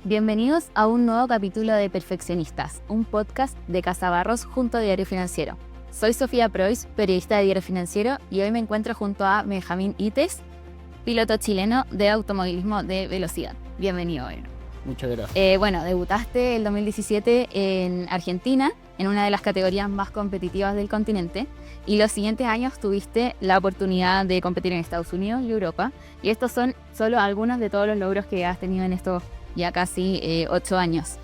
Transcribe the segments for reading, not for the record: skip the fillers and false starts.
Bienvenidos a un nuevo capítulo de Perfeccionistas, un podcast de Casa Barros junto a Diario Financiero. Soy Sofía Preuss, periodista de Diario Financiero, y hoy me encuentro junto a Benjamín Ites, piloto chileno de automovilismo de velocidad. Bienvenido, Ben. Muchas gracias. Debutaste el 2017 en Argentina, en una de las categorías más competitivas del continente, y los siguientes años tuviste la oportunidad de competir en Estados Unidos y Europa, y estos son solo algunos de todos los logros que has tenido en estos ya casi 8 años.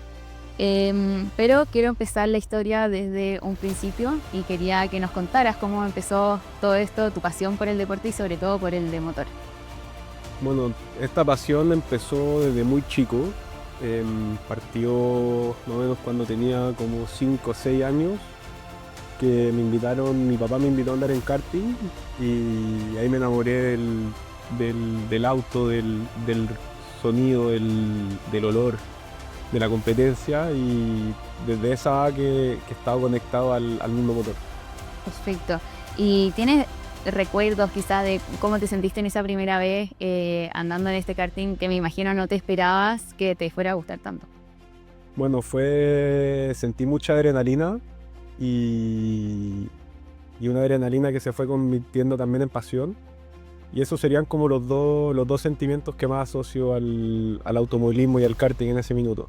Pero quiero empezar la historia desde un principio y quería que nos contaras cómo empezó todo esto, tu pasión por el deporte y sobre todo por el de motor. Bueno, esta pasión empezó desde muy chico. Partió más o menos cuando tenía como 5 o 6 años, que mi papá me invitó a andar en karting y ahí me enamoré del auto, del sonido, del olor de la competencia, y desde esa que he estado conectado al mundo motor. Perfecto. ¿Y tienes recuerdos quizás de cómo te sentiste en esa primera vez andando en este karting que me imagino no te esperabas que te fuera a gustar tanto? Bueno, sentí mucha adrenalina y una adrenalina que se fue convirtiendo también en pasión. Y esos serían como los dos sentimientos que más asocio al automovilismo y al karting en ese minuto.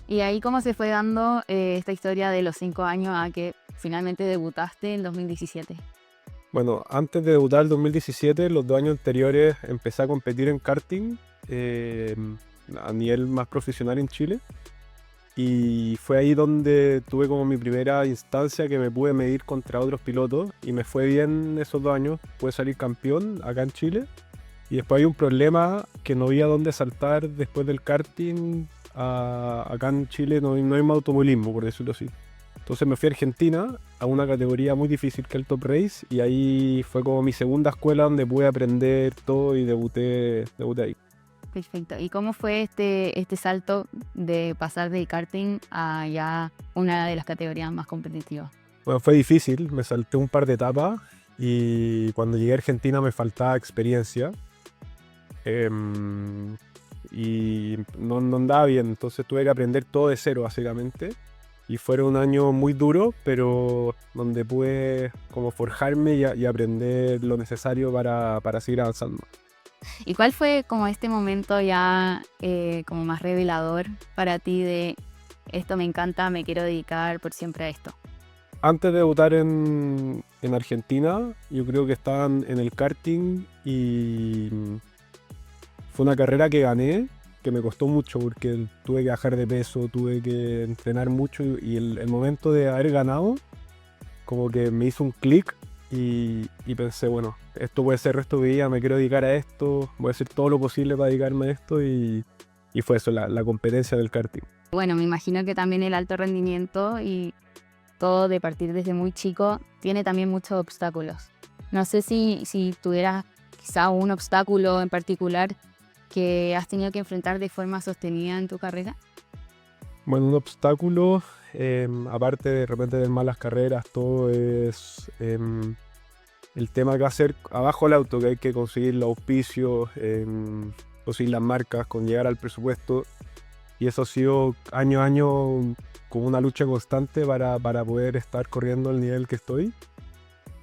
Y ahí cómo se fue dando esta historia de los 5 años a que finalmente debutaste en 2017. Bueno, antes de debutar el 2017, los 2 años anteriores empecé a competir en karting a nivel más profesional en Chile. Y fue ahí donde tuve como mi primera instancia que me pude medir contra otros pilotos y me fue bien esos 2 años. Pude salir campeón acá en Chile. Y después hay un problema que no había dónde saltar después del karting. Acá en Chile no hay más automovilismo, por decirlo así. Entonces me fui a Argentina a una categoría muy difícil que el Top Race, y ahí fue como mi segunda escuela donde pude aprender todo y debuté ahí. Perfecto. ¿Y cómo fue este salto de pasar del karting a ya una de las categorías más competitivas? Bueno, fue difícil, me salté un par de etapas y cuando llegué a Argentina me faltaba experiencia y no andaba bien, entonces tuve que aprender todo de cero básicamente. Y fueron un año muy duro, pero donde pude como forjarme y aprender lo necesario para seguir avanzando. ¿Y cuál fue como este momento ya como más revelador para ti de esto me encanta, me quiero dedicar por siempre a esto? Antes de debutar en Argentina, yo creo que estaban en el karting y fue una carrera que gané, que me costó mucho porque tuve que bajar de peso, tuve que entrenar mucho, y el momento de haber ganado como que me hizo un clic y pensé, bueno, esto puede ser el resto de mi vida, me quiero dedicar a esto, voy a hacer todo lo posible para dedicarme a esto, y fue eso, la competencia del karting. Bueno, me imagino que también el alto rendimiento y todo de partir desde muy chico tiene también muchos obstáculos. No sé si tuvieras quizá un obstáculo en particular que has tenido que enfrentar de forma sostenida en tu carrera. Bueno, un obstáculo, aparte de repente de malas carreras, todo es el tema que va a ser abajo el auto, que hay que conseguir los auspicios, conseguir las marcas, con llegar al presupuesto. Y eso ha sido año a año como una lucha constante para poder estar corriendo al nivel que estoy.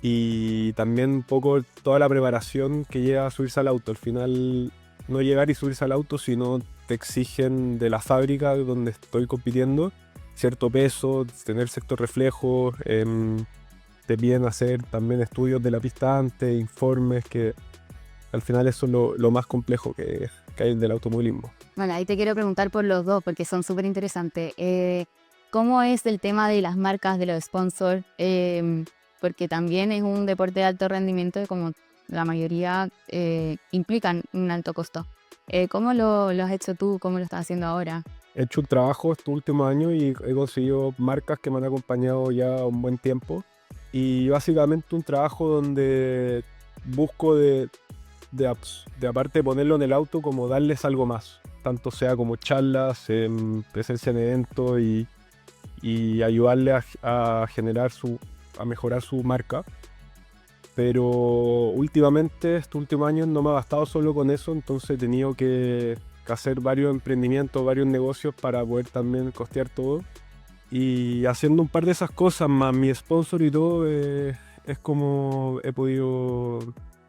Y también un poco toda la preparación que lleva a subirse al auto. Al final, no llegar y subirse al auto, sino te exigen de la fábrica donde estoy compitiendo cierto peso, tener ciertos reflejos, te piden hacer también estudios de la pista antes, informes, que al final eso es lo más complejo que hay del automovilismo. Bueno, ahí te quiero preguntar por los dos porque son súper interesantes. ¿Cómo es el tema de las marcas, de los sponsors? Porque también es un deporte de alto rendimiento y como la mayoría implican un alto costo. ¿Cómo lo has hecho tú? ¿Cómo lo estás haciendo ahora? He hecho un trabajo estos últimos años y he conseguido marcas que me han acompañado ya un buen tiempo. Y básicamente un trabajo donde busco de aparte de ponerlo en el auto, como darles algo más. Tanto sea como charlas, presencia en eventos y ayudarle a mejorar su marca. Pero últimamente, estos últimos años, no me ha bastado solo con eso, entonces he tenido que que hacer varios emprendimientos, varios negocios para poder también costear todo. Y haciendo un par de esas cosas más mi sponsor y todo, es como he podido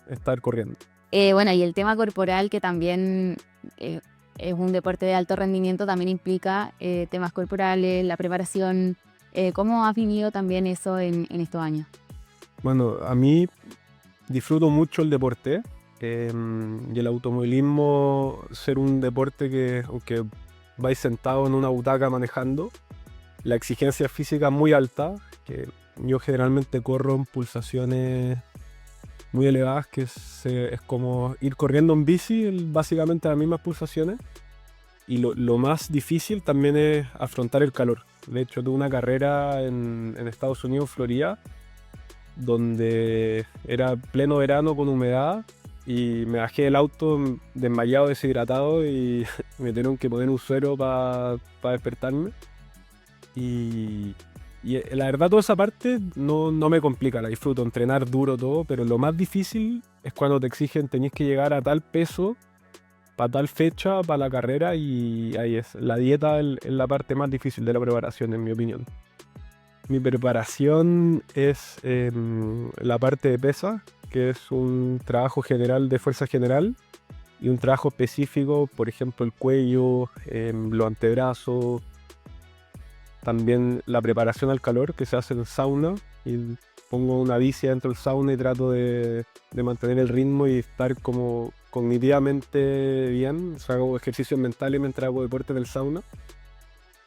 estar corriendo. Bueno, y el tema corporal, que también es un deporte de alto rendimiento, también implica temas corporales, la preparación. ¿Cómo has vivido también eso en estos años? Bueno, a mí disfruto mucho el deporte y el automovilismo, ser un deporte que, aunque vais sentado en una butaca manejando, la exigencia física es muy alta, que yo generalmente corro en pulsaciones muy elevadas, que es como ir corriendo en bici, básicamente las mismas pulsaciones. Y lo más difícil también es afrontar el calor. De hecho, tuve una carrera en Estados Unidos, Florida, donde era pleno verano con humedad y me bajé del auto desmayado, deshidratado y me tuvieron que poner un suero para despertarme. Y la verdad toda esa parte no me complica, la disfruto, entrenar duro todo, pero lo más difícil es cuando te exigen tenés que llegar a tal peso para tal fecha, para la carrera, y ahí es. La dieta es la parte más difícil de la preparación, en mi opinión. Mi preparación es la parte de pesa, que es un trabajo general de fuerza general, y un trabajo específico, por ejemplo, el cuello, los antebrazos, también la preparación al calor, que se hace en sauna, y pongo una bici dentro del sauna y trato de mantener el ritmo y estar como cognitivamente bien. O sea, hago ejercicios mentales mientras hago deporte en el sauna.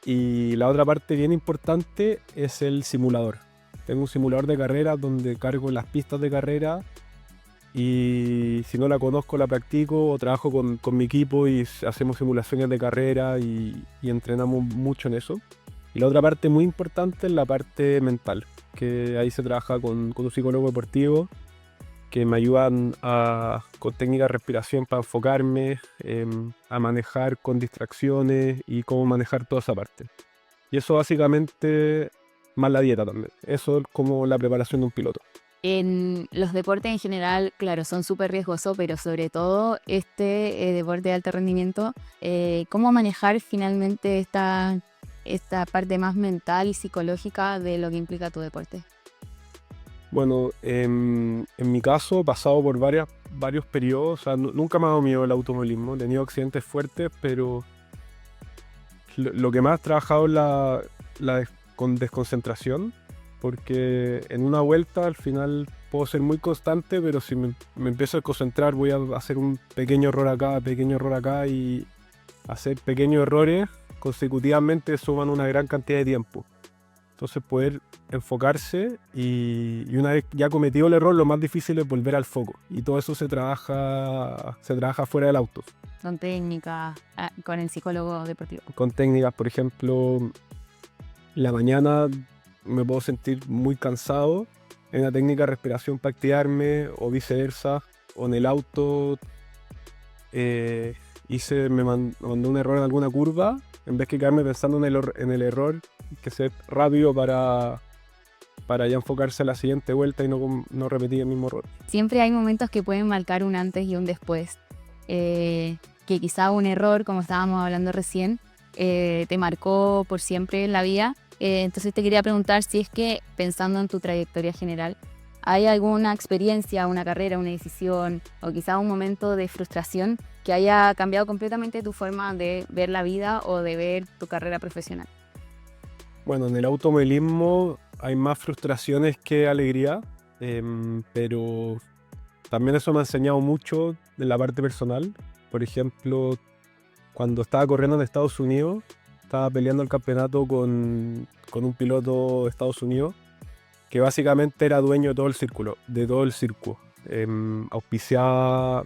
Y la otra parte bien importante es el simulador. Tengo un simulador de carrera donde cargo las pistas de carrera y si no la conozco la practico o trabajo con mi equipo y hacemos simulaciones de carrera y entrenamos mucho en eso. Y la otra parte muy importante es la parte mental, que ahí se trabaja con un psicólogo deportivo que me ayudan con técnicas de respiración para enfocarme, a manejar con distracciones y cómo manejar toda esa parte. Y eso básicamente, más la dieta también. Eso es como la preparación de un piloto. En los deportes en general, claro, son súper riesgosos, pero sobre todo este deporte de alto rendimiento, ¿cómo manejar finalmente esta parte más mental y psicológica de lo que implica tu deporte? Bueno, en mi caso he pasado por varios periodos, o sea, nunca me ha dado miedo el automovilismo, he tenido accidentes fuertes, pero lo que más he trabajado es con desconcentración, porque en una vuelta al final puedo ser muy constante, pero si me empiezo a concentrar voy a hacer un pequeño error acá y hacer pequeños errores consecutivamente suman una gran cantidad de tiempo. Entonces poder enfocarse y una vez ya cometido el error, lo más difícil es volver al foco. Y todo eso se trabaja fuera del auto. Con técnicas, con el psicólogo deportivo. Con técnicas, por ejemplo, la mañana me puedo sentir muy cansado. En la técnica de respiración para activarme o viceversa. O en el auto me mandé un error en alguna curva. En vez de quedarme pensando en el error, que ser rápido para ya enfocarse a la siguiente vuelta y no repetir el mismo error. Siempre hay momentos que pueden marcar un antes y un después. Que quizá un error, como estábamos hablando recién, te marcó por siempre en la vida. Entonces te quería preguntar si es que, pensando en tu trayectoria general, ¿hay alguna experiencia, una carrera, una decisión o quizá un momento de frustración que haya cambiado completamente tu forma de ver la vida o de ver tu carrera profesional? Bueno, en el automovilismo hay más frustraciones que alegría, pero también eso me ha enseñado mucho de la parte personal. Por ejemplo, cuando estaba corriendo en Estados Unidos, estaba peleando el campeonato con un piloto de Estados Unidos que básicamente era dueño de todo el circuito. Auspiciaba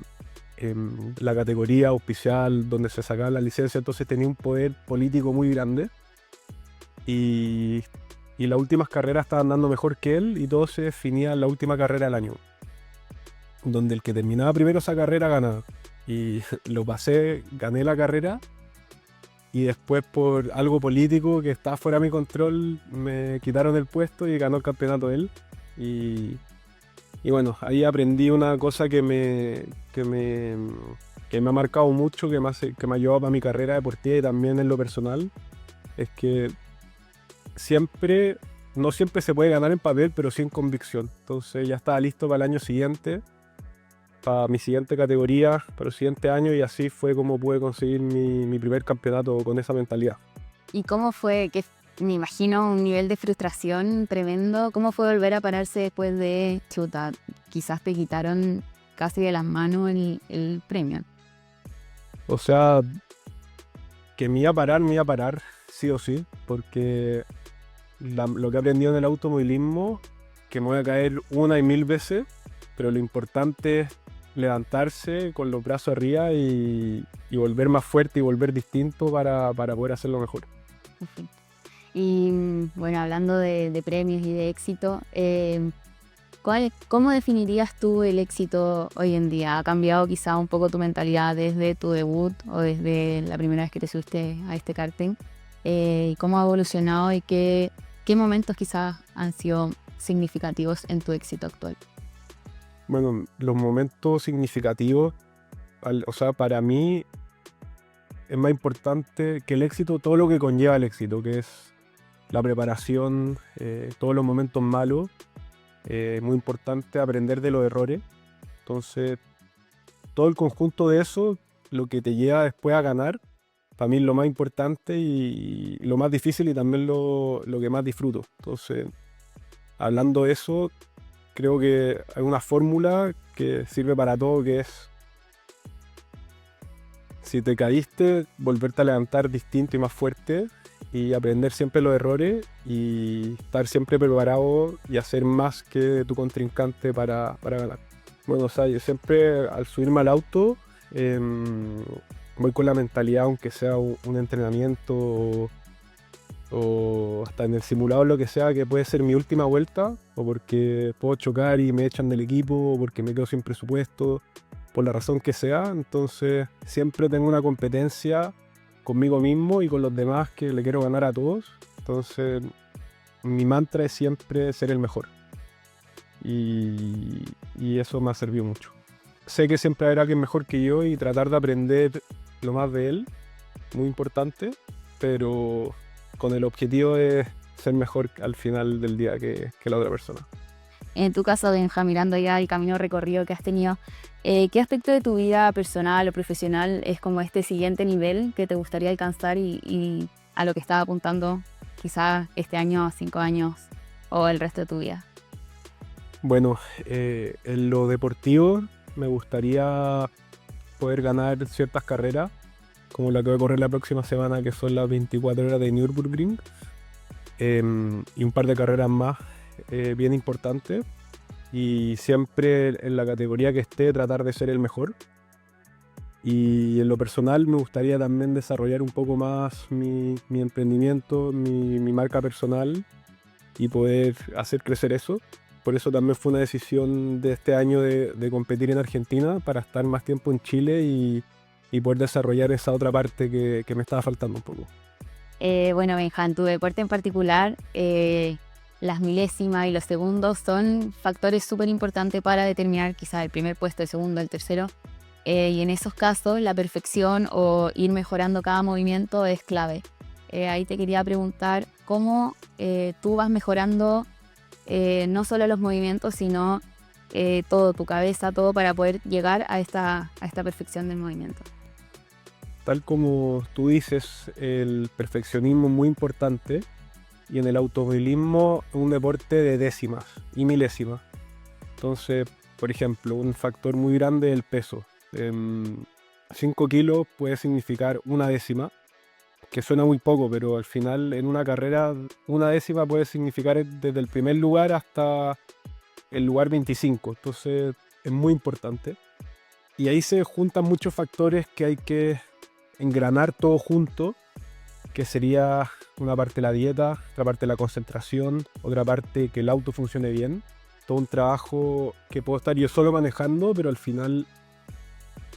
la categoría, auspiciaba donde se sacaba la licencia, entonces tenía un poder político muy grande. Y las últimas carreras estaban dando mejor que él y todo se definía en la última carrera del año, donde el que terminaba primero esa carrera ganaba. Y lo pasé, gané la carrera y después por algo político que estaba fuera de mi control me quitaron el puesto y ganó el campeonato él. Y bueno, ahí aprendí una cosa que que me ha marcado mucho, que me ha ayudado para mi carrera deportiva y también en lo personal, es que no siempre se puede ganar en papel, pero sí en convicción. Entonces ya estaba listo para el año siguiente, para mi siguiente categoría, para el siguiente año, y así fue como pude conseguir mi primer campeonato con esa mentalidad. ¿Y cómo fue? Que me imagino un nivel de frustración tremendo. ¿Cómo fue volver a pararse después de chuta? Quizás te quitaron casi de las manos el premio. O sea, que me iba a parar, sí o sí, porque lo que he aprendido en el automovilismo, que me voy a caer una y mil veces, pero lo importante es levantarse con los brazos arriba y volver más fuerte y volver distinto para poder hacerlo mejor. Perfecto. Y bueno, hablando de premios y de éxito, ¿cómo definirías tú el éxito hoy en día? ¿Ha cambiado quizá un poco tu mentalidad desde tu debut o desde la primera vez que te subiste a este karting? ¿Y cómo ha evolucionado y qué momentos quizás han sido significativos en tu éxito actual? Bueno, los momentos significativos, o sea, para mí es más importante que el éxito, todo lo que conlleva el éxito, que es la preparación, todos los momentos malos. Es muy importante aprender de los errores. Entonces, todo el conjunto de eso, lo que te lleva después a ganar, para mí es lo más importante y lo más difícil y también lo que más disfruto. Entonces, hablando de eso, creo que hay una fórmula que sirve para todo, que es: si te caíste, volverte a levantar distinto y más fuerte y aprender siempre los errores y estar siempre preparado y hacer más que tu contrincante para ganar. Bueno, o sea, yo siempre al subirme al auto voy con la mentalidad, aunque sea un entrenamiento o hasta en el simulador, lo que sea, que puede ser mi última vuelta, o porque puedo chocar y me echan del equipo, o porque me quedo sin presupuesto, por la razón que sea. Entonces siempre tengo una competencia conmigo mismo y con los demás, que le quiero ganar a todos. Entonces mi mantra es siempre ser el mejor, y eso me ha servido mucho. Sé que siempre habrá alguien mejor que yo y tratar de aprender lo más de él, muy importante, pero con el objetivo de ser mejor al final del día que la otra persona. En tu caso, Benja, mirando ya el camino recorrido que has tenido, ¿qué aspecto de tu vida personal o profesional es como este siguiente nivel que te gustaría alcanzar y a lo que estás apuntando quizás este año, 5 años o el resto de tu vida? Bueno, en lo deportivo me gustaría poder ganar ciertas carreras, como la que voy a correr la próxima semana, que son las 24 horas de Nürburgring, y un par de carreras más bien importantes, y siempre en la categoría que esté tratar de ser el mejor. Y en lo personal me gustaría también desarrollar un poco más mi emprendimiento, mi marca personal, y poder hacer crecer eso. Por eso también fue una decisión de este año de competir en Argentina, para estar más tiempo en Chile y poder desarrollar esa otra parte que me estaba faltando un poco. Bueno, Benja, en tu deporte en particular, las milésimas y los segundos son factores súper importantes para determinar quizás el primer puesto, el segundo, el tercero. Y en esos casos la perfección o ir mejorando cada movimiento es clave. Ahí te quería preguntar cómo tú vas mejorando no solo los movimientos, sino todo, tu cabeza, todo, para poder llegar a esta perfección del movimiento. Tal como tú dices, el perfeccionismo es muy importante, y en el automovilismo es un deporte de décimas y milésimas. Entonces, por ejemplo, un factor muy grande es el peso. 5 kilos puede significar una décima, que suena muy poco, pero al final en una carrera una décima puede significar desde el primer lugar hasta el lugar 25. Entonces es muy importante. Y ahí se juntan muchos factores que hay que engranar todo junto, que sería una parte la dieta, otra parte la concentración, otra parte que el auto funcione bien. Todo un trabajo que puedo estar yo solo manejando, pero al final,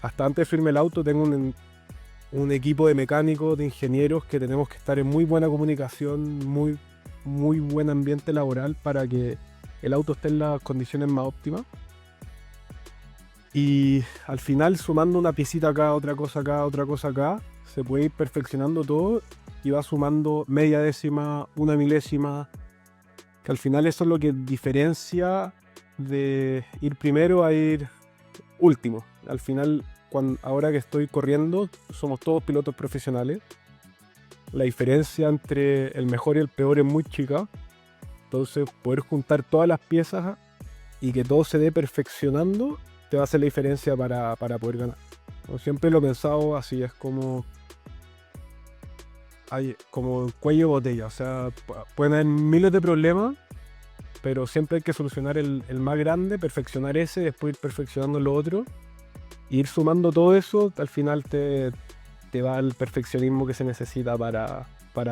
hasta antes de subirme el auto, tengo un equipo de mecánicos, de ingenieros, que tenemos que estar en muy buena comunicación, muy, muy buen ambiente laboral, para que el auto esté en las condiciones más óptimas. Y al final, sumando una piecita acá, otra cosa acá, otra cosa acá, se puede ir perfeccionando todo y va sumando media décima, una milésima, que al final eso es lo que diferencia de ir primero a ir último. Al final, ahora que estoy corriendo, somos todos pilotos profesionales. La diferencia entre el mejor y el peor es muy chica. Entonces, poder juntar todas las piezas y que todo se dé perfeccionando te va a hacer la diferencia para poder ganar. Yo siempre lo he pensado así, es como cuello de botella. O sea, pueden haber miles de problemas, pero siempre hay que solucionar el más grande, perfeccionar ese, después ir perfeccionando lo otro. E ir sumando todo eso, al final te va el perfeccionismo que se necesita para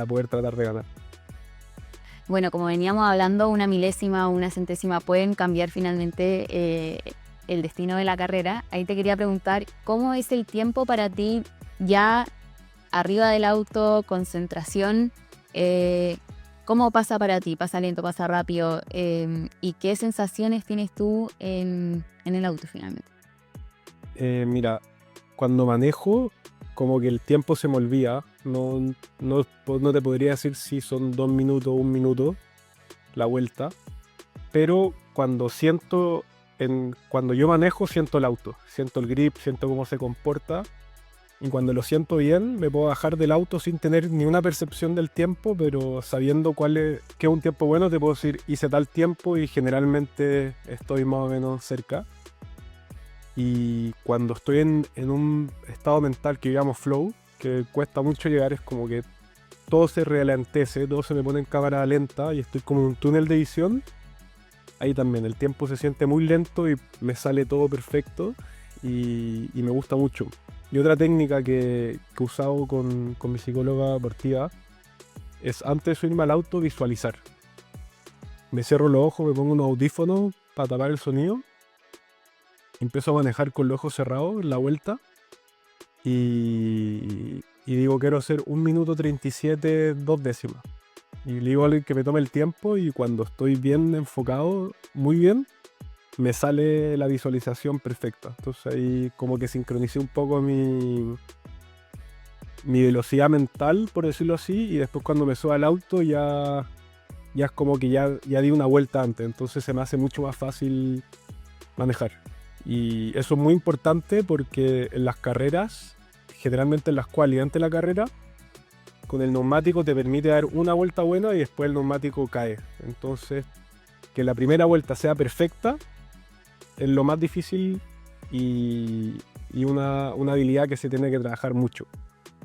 poder tratar de ganar. Bueno, como veníamos hablando, una milésima o una centésima pueden cambiar finalmente el destino de la carrera. Ahí te quería preguntar, ¿cómo es el tiempo para ti ya arriba del auto, concentración? ¿Cómo pasa para ti? ¿Pasa lento, pasa rápido? ¿Y qué sensaciones tienes tú en el auto finalmente? Mira, cuando manejo, como que el tiempo se me olvida. No te podría decir si son 2 minutos o 1 minuto la vuelta. Pero cuando yo manejo, siento el auto. Siento el grip, siento cómo se comporta. Y cuando lo siento bien, me puedo bajar del auto sin tener ni una percepción del tiempo, pero sabiendo qué es un tiempo bueno, te puedo decir, hice tal tiempo y generalmente estoy más o menos cerca. Y cuando estoy en un estado mental que llamamos flow, que cuesta mucho llegar, es como que todo se ralentece, todo se me pone en cámara lenta y estoy como en un túnel de visión. Ahí también el tiempo se siente muy lento y me sale todo perfecto y me gusta mucho. Y otra técnica que he usado con mi psicóloga deportiva es, antes de subirme al auto, visualizar. Me cierro los ojos, me pongo unos audífonos para tapar el sonido. Empiezo a manejar con los ojos cerrados en la vuelta y digo, quiero hacer 1 minuto 37, 2 décimas. Y le digo a alguien que me tome el tiempo y cuando estoy bien enfocado, muy bien, me sale la visualización perfecta. Entonces ahí como que sincronicé un poco mi velocidad mental, por decirlo así, y después cuando me subo al auto ya es como que ya di una vuelta antes, entonces se me hace mucho más fácil manejar. Y eso es muy importante porque en las carreras, generalmente en las quali antes de la carrera, con el neumático te permite dar una vuelta buena y después el neumático cae. Entonces, que la primera vuelta sea perfecta es lo más difícil y una habilidad que se tiene que trabajar mucho.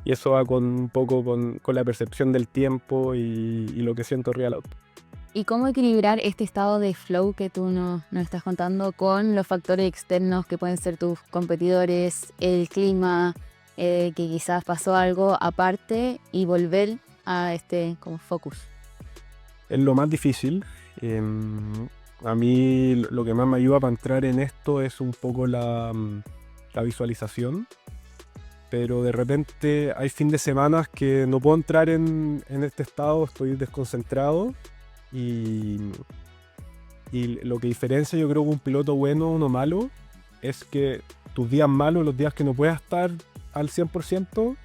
Y eso va un poco con la percepción del tiempo y lo que siento arriba del auto. ¿Y cómo equilibrar este estado de flow que tú nos estás contando con los factores externos que pueden ser tus competidores, el clima, que quizás pasó algo aparte y volver a este como focus? Es lo más difícil. A mí lo que más me ayuda para entrar en esto es un poco la visualización. Pero de repente hay fin de semana que no puedo entrar en este estado, estoy desconcentrado. Y lo que diferencia, yo creo, que un piloto bueno o uno malo es que tus días malos, los días que no puedas estar al 100%,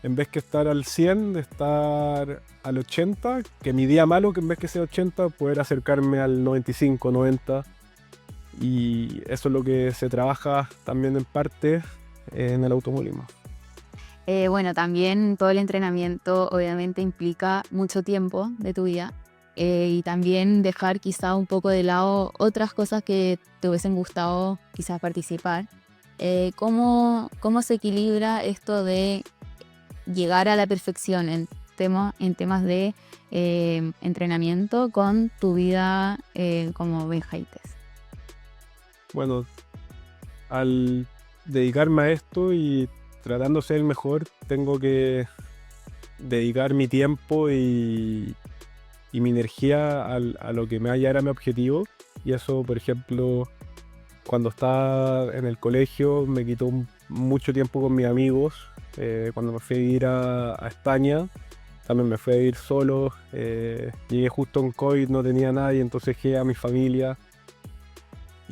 en vez que estar al 100, de estar al 80, que mi día malo, que en vez que sea 80, poder acercarme al 95, 90. Y eso es lo que se trabaja también en parte en el automovilismo. Bueno, también todo el entrenamiento obviamente implica mucho tiempo de tu vida. Y también dejar quizá un poco de lado otras cosas que te hubiesen gustado quizás participar. ¿Cómo se equilibra esto de llegar a la perfección en temas de entrenamiento con tu vida como Ben Haytes? Bueno, al dedicarme a esto y tratando de ser el mejor, tengo que dedicar mi tiempo y mi energía a lo que me va a llevar a mi objetivo. Y eso, por ejemplo, cuando estaba en el colegio me quitó mucho tiempo con mis amigos. Cuando me fui a vivir a España, también me fui a vivir solo. Llegué justo en COVID, no tenía nadie, entonces dejé a mi familia.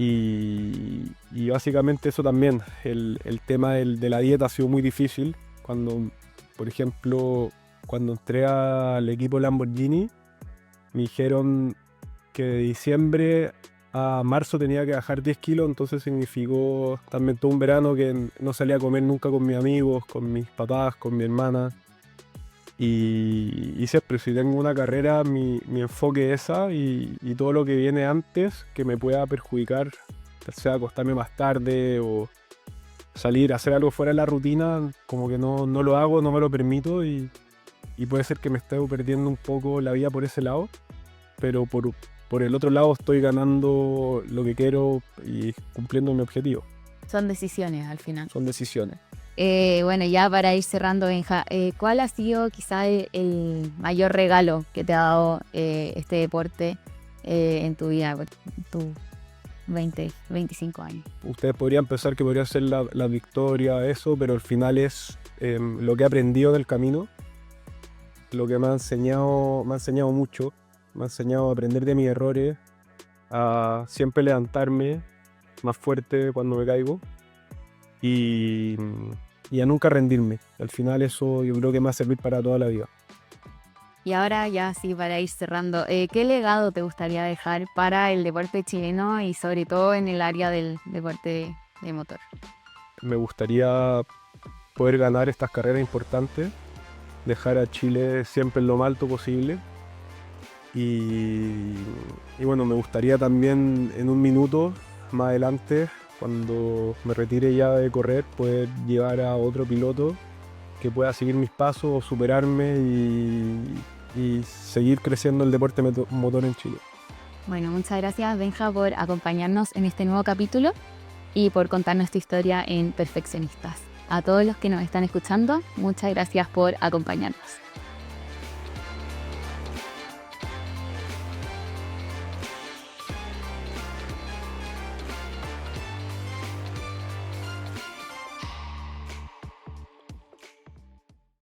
Y básicamente eso también, el tema de la dieta ha sido muy difícil. Por ejemplo, cuando entré al equipo Lamborghini, me dijeron que de diciembre a marzo tenía que bajar 10 kilos, entonces significó también todo un verano que no salía a comer nunca con mis amigos, con mis papás, con mi hermana. Y siempre, si tengo una carrera, mi enfoque es esa y todo lo que viene antes que me pueda perjudicar, ya sea acostarme más tarde o salir a hacer algo fuera de la rutina, como que no lo hago, no me lo permito y puede ser que me esté perdiendo un poco la vida por ese lado, pero por el otro lado estoy ganando lo que quiero y cumpliendo mi objetivo. Son decisiones al final. Son decisiones. Bueno, ya para ir cerrando, Benja, ¿cuál ha sido quizá el mayor regalo que te ha dado este deporte en tu vida, tus 25 años? Ustedes podrían pensar que podría ser la victoria, eso, pero al final es lo que he aprendido del camino, lo que me ha enseñado mucho, me ha enseñado a aprender de mis errores, a siempre levantarme más fuerte cuando me caigo y a nunca rendirme. Al final eso yo creo que me va a servir para toda la vida. Y ahora ya sí, para ir cerrando, ¿qué legado te gustaría dejar para el deporte chileno y sobre todo en el área del deporte de motor? Me gustaría poder ganar estas carreras importantes, dejar a Chile siempre en lo más alto posible y bueno, me gustaría también en un minuto más adelante, cuando me retire ya de correr, poder llevar a otro piloto que pueda seguir mis pasos o superarme y seguir creciendo el deporte motor en Chile. Bueno, muchas gracias, Benja, por acompañarnos en este nuevo capítulo y por contarnos tu historia en Perfeccionistas. A todos los que nos están escuchando, muchas gracias por acompañarnos.